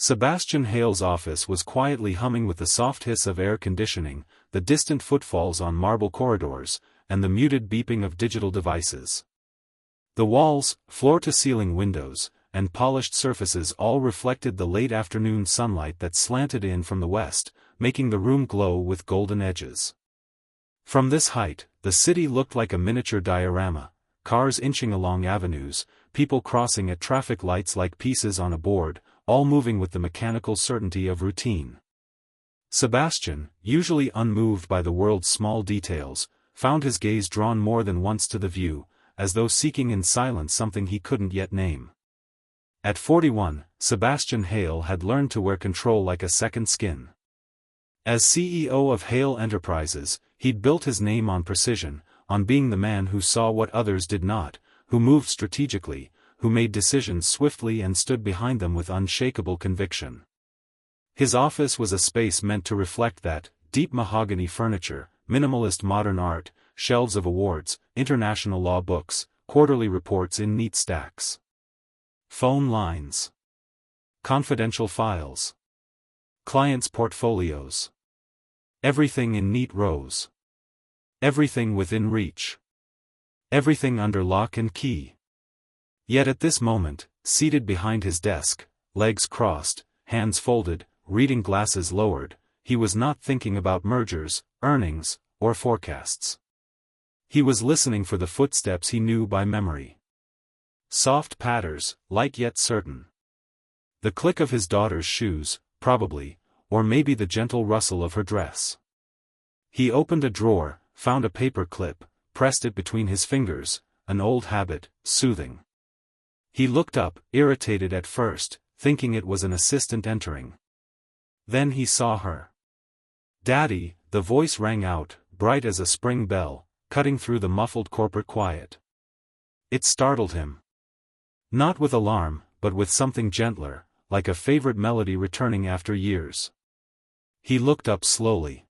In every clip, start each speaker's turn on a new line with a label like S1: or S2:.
S1: Sebastian Hale's office was quietly humming with the soft hiss of air conditioning, the distant footfalls on marble corridors, and the muted beeping of digital devices. The walls, floor-to-ceiling windows, and polished surfaces all reflected the late afternoon sunlight that slanted in from the west, making the room glow with golden edges. From this height, the city looked like a miniature diorama, cars inching along avenues, people crossing at traffic lights like pieces on a board, all moving with the mechanical certainty of routine. Sebastian, usually unmoved by the world's small details, found his gaze drawn more than once to the view, as though seeking in silence something he couldn't yet name. At 41, Sebastian Hale had learned to wear control like a second skin. As CEO of Hale Enterprises, he'd built his name on precision, on being the man who saw what others did not, who moved strategically, who made decisions swiftly and stood behind them with unshakable conviction. His office was a space meant to reflect that: deep mahogany furniture, minimalist modern art, shelves of awards, international law books, quarterly reports in neat stacks. Phone lines. Confidential files. Clients' portfolios. Everything in neat rows. Everything within reach. Everything under lock and key. Yet at this moment, seated behind his desk, legs crossed, hands folded, reading glasses lowered, he was not thinking about mergers, earnings, or forecasts. He was listening for the footsteps he knew by memory. Soft patters, light yet certain. The click of his daughter's shoes, probably, or maybe the gentle rustle of her dress. He opened a drawer, found a paper clip, pressed it between his fingers, an old habit, soothing. He looked up, irritated at first, thinking it was an assistant entering. Then he saw her. "Daddy," the voice rang out, bright as a spring bell, cutting through the muffled corporate quiet. It startled him. Not with alarm, but with something gentler, like a favorite melody returning after years. He looked up slowly.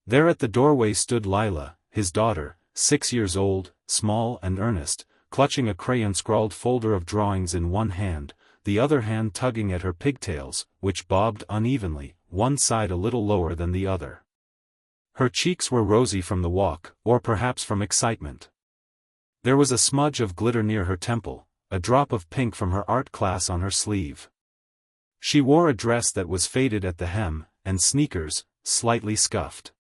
S1: There at the doorway stood Lila, his daughter, 6 years old, small and earnest, clutching a crayon-scrawled folder of drawings in one hand, the other hand tugging at her pigtails, which bobbed unevenly, one side a little lower than the other. Her cheeks were rosy from the walk, or perhaps from excitement. There was a smudge of glitter near her temple, a drop of pink from her art class on her sleeve. She wore a dress that was faded at the hem, and sneakers, slightly scuffed.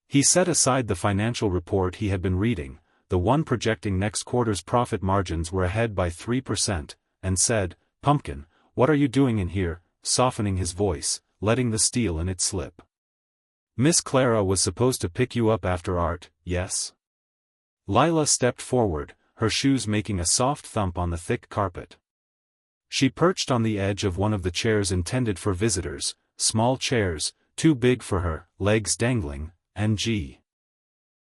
S1: He set aside the financial report he had been reading, the one projecting next quarter's profit margins were ahead by 3%, and said, "Pumpkin, what are you doing in here?" softening his voice, letting the steel in it slip. "Miss Clara was supposed to pick you up after art, yes?" Lila stepped forward, her shoes making a soft thump on the thick carpet. She perched on the edge of one of the chairs intended for visitors, small chairs, too big for her, legs dangling, and